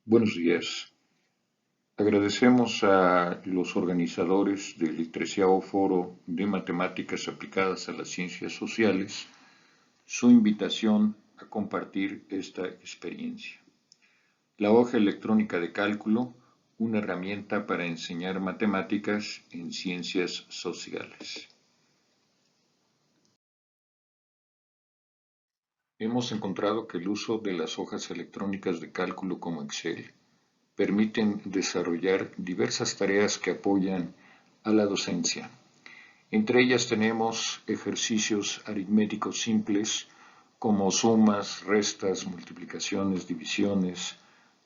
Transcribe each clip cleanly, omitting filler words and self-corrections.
Buenos días. Agradecemos a los organizadores del 13º Foro de Matemáticas Aplicadas a las Ciencias Sociales su invitación a compartir esta experiencia. La hoja electrónica de cálculo, una herramienta para enseñar matemáticas en ciencias sociales. Hemos encontrado que el uso de las hojas electrónicas de cálculo como Excel permiten desarrollar diversas tareas que apoyan a la docencia. Entre ellas tenemos ejercicios aritméticos simples como sumas, restas, multiplicaciones, divisiones,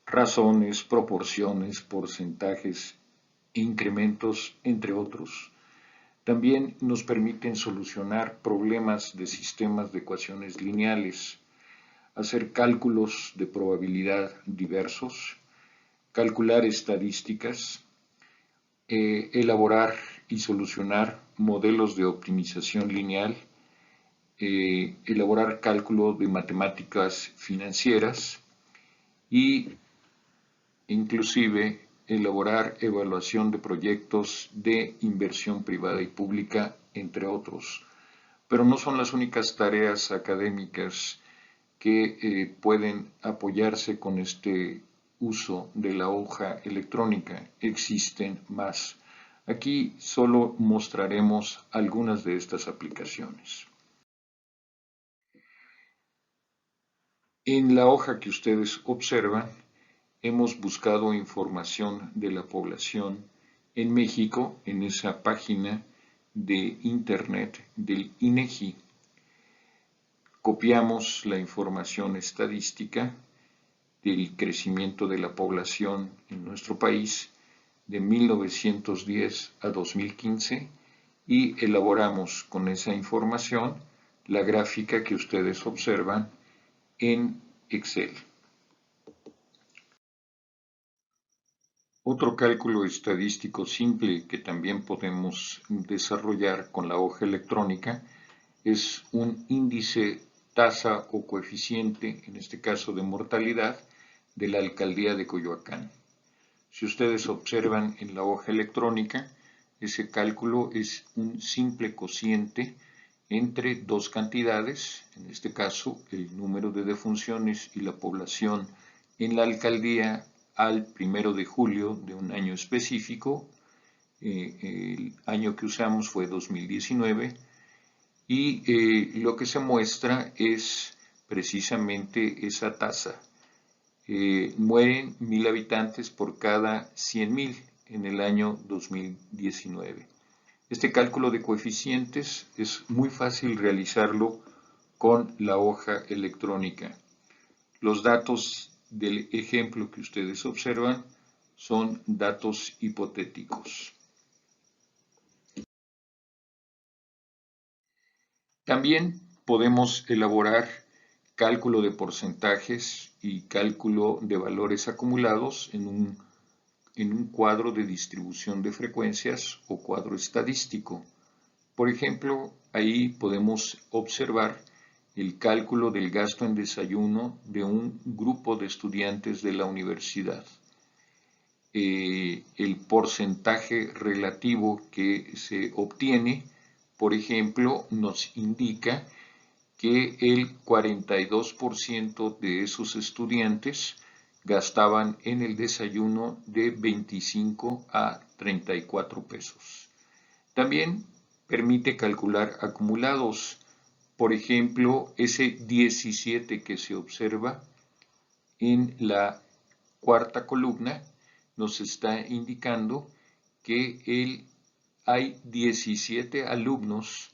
razones, proporciones, porcentajes, incrementos, entre otros. También nos permiten solucionar problemas de sistemas de ecuaciones lineales, hacer cálculos de probabilidad diversos, calcular estadísticas, elaborar y solucionar modelos de optimización lineal, elaborar cálculo de matemáticas financieras y inclusive elaborar evaluación de proyectos de inversión privada y pública, entre otros. Pero no son las únicas tareas académicas que pueden apoyarse con este uso de la hoja electrónica. Existen más. Aquí solo mostraremos algunas de estas aplicaciones. En la hoja que ustedes observan, hemos buscado información de la población en México en esa página de internet del INEGI. Copiamos la información estadística del crecimiento de la población en nuestro país de 1910 a 2015 y elaboramos con esa información la gráfica que ustedes observan en Excel. Otro cálculo estadístico simple que también podemos desarrollar con la hoja electrónica es un índice, tasa o coeficiente, en este caso de mortalidad, de la alcaldía de Coyoacán. Si ustedes observan en la hoja electrónica, ese cálculo es un simple cociente entre dos cantidades, en este caso el número de defunciones y la población en la alcaldía al 1 de julio de un año específico. El año que usamos fue 2019 y lo que se muestra es precisamente esa tasa. Mueren 1000 habitantes por cada 100.000 en el año 2019. Este cálculo de coeficientes es muy fácil realizarlo con la hoja electrónica. Los datos del ejemplo que ustedes observan son datos hipotéticos. También podemos elaborar cálculo de porcentajes y cálculo de valores acumulados en un cuadro de distribución de frecuencias o cuadro estadístico. Por ejemplo, ahí podemos observar el cálculo del gasto en desayuno de un grupo de estudiantes de la universidad. El porcentaje relativo que se obtiene, por ejemplo, nos indica que el 42% de esos estudiantes gastaban en el desayuno de 25 a 34 pesos. También permite calcular acumulados, por ejemplo, ese 17 que se observa en la cuarta columna nos está indicando que hay 17 alumnos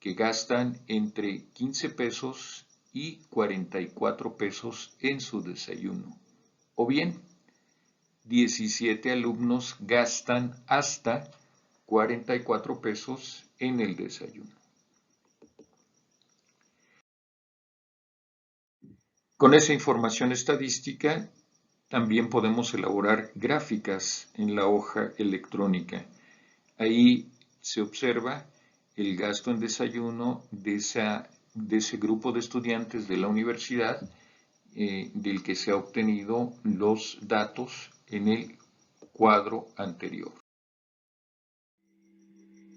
que gastan entre 15 pesos y 44 pesos en su desayuno. O bien, 17 alumnos gastan hasta 44 pesos en el desayuno. Con esa información estadística, también podemos elaborar gráficas en la hoja electrónica. Ahí se observa el gasto en desayuno de ese grupo de estudiantes de la universidad del que se ha obtenido los datos en el cuadro anterior.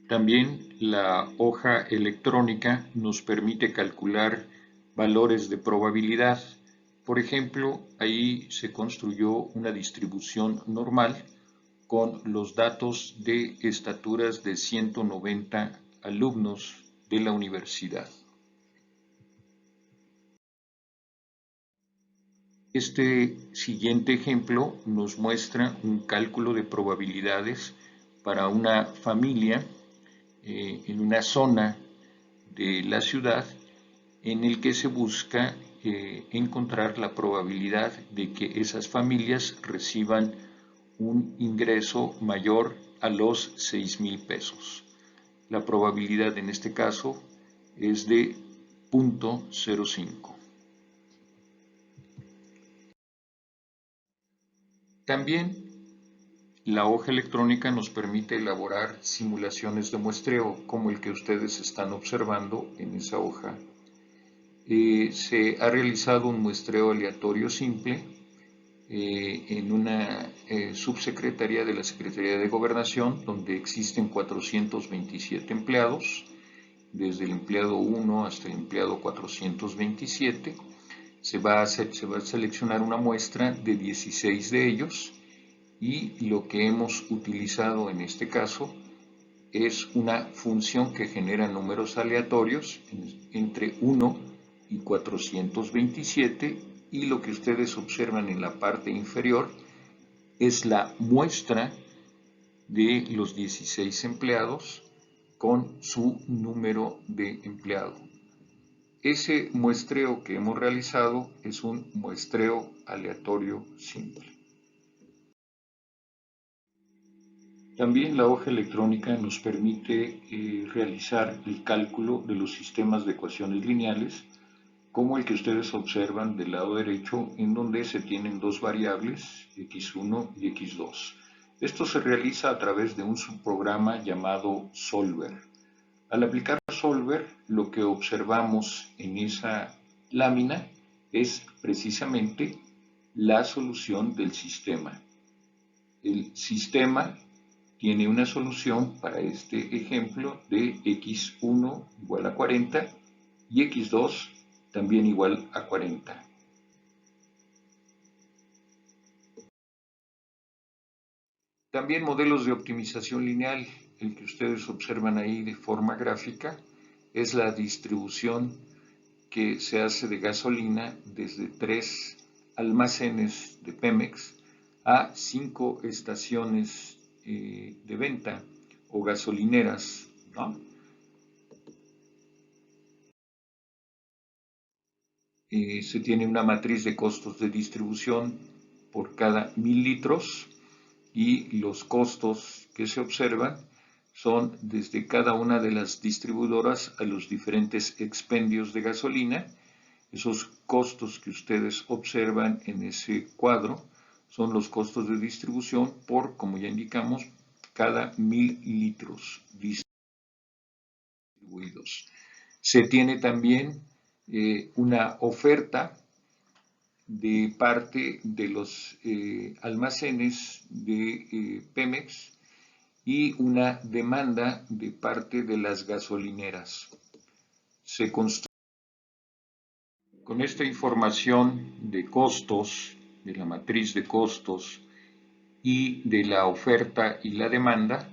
También la hoja electrónica nos permite calcular valores de probabilidad. Por ejemplo, ahí se construyó una distribución normal con los datos de estaturas de 190 alumnos de la universidad. Este siguiente ejemplo nos muestra un cálculo de probabilidades para una familia en una zona de la ciudad en el que se busca encontrar la probabilidad de que esas familias reciban un ingreso mayor a los 6,000 pesos. La probabilidad en este caso es de 0.05. También la hoja electrónica nos permite elaborar simulaciones de muestreo como el que ustedes están observando en esa hoja. Se ha realizado un muestreo aleatorio simple en una subsecretaría de la Secretaría de Gobernación, donde existen 427 empleados, desde el empleado 1 hasta el empleado 427. Se va a seleccionar una muestra de 16 de ellos y lo que hemos utilizado en este caso es una función que genera números aleatorios entre 1 y 427, y lo que ustedes observan en la parte inferior es la muestra de los 16 empleados con su número de empleado. Ese muestreo que hemos realizado es un muestreo aleatorio simple. También la hoja electrónica nos permite realizar el cálculo de los sistemas de ecuaciones lineales, como el que ustedes observan del lado derecho, en donde se tienen dos variables, x1 y x2. Esto se realiza a través de un subprograma llamado Solver. Al aplicar Solver, lo que observamos en esa lámina es precisamente la solución del sistema. El sistema tiene una solución para este ejemplo de x1 igual a 40 y x2 también igual a 40. También modelos de optimización lineal, el que ustedes observan ahí de forma gráfica, es la distribución que se hace de gasolina desde 3 almacenes de Pemex a 5 estaciones de venta o gasolineras, ¿no? Se tiene una matriz de costos de distribución por cada 1,000 litros y los costos que se observan son desde cada una de las distribuidoras a los diferentes expendios de gasolina. Esos costos que ustedes observan en ese cuadro son los costos de distribución por, como ya indicamos, cada 1,000 litros distribuidos. Se tiene también una oferta de parte de los almacenes de Pemex y una demanda de parte de las gasolineras. Con esta información de costos, de la matriz de costos y de la oferta y la demanda,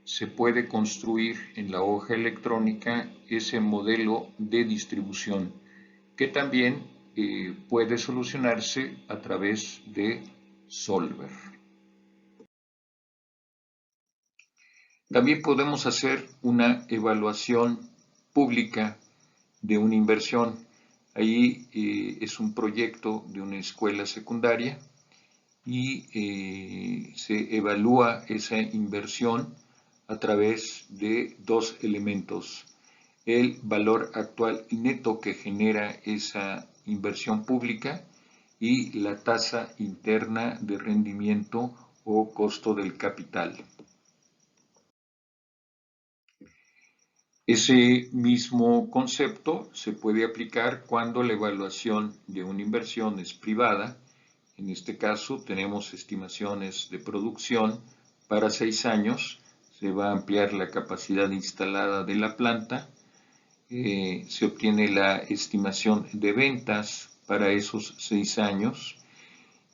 se puede construir en la hoja electrónica ese modelo de distribución que también puede solucionarse a través de Solver. También podemos hacer una evaluación pública de una inversión. Ahí es un proyecto de una escuela secundaria y se evalúa esa inversión a través de dos elementos: el valor actual neto que genera esa inversión pública y la tasa interna de rendimiento o costo del capital. Ese mismo concepto se puede aplicar cuando la evaluación de una inversión es privada. En este caso tenemos estimaciones de producción para 6 años. Se va a ampliar la capacidad instalada de la planta. Se obtiene la estimación de ventas para esos 6 años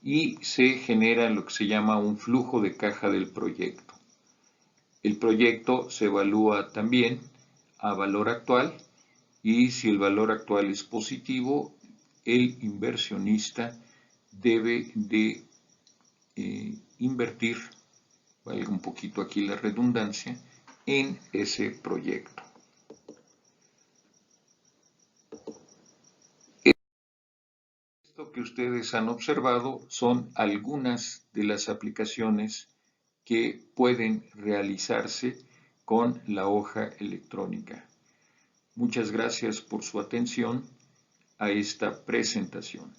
y se genera lo que se llama un flujo de caja del proyecto. El proyecto se evalúa también a valor actual y si el valor actual es positivo, el inversionista debe de invertir, valga un poquito aquí la redundancia, en ese proyecto. Esto que ustedes han observado son algunas de las aplicaciones que pueden realizarse con la hoja electrónica. Muchas gracias por su atención a esta presentación.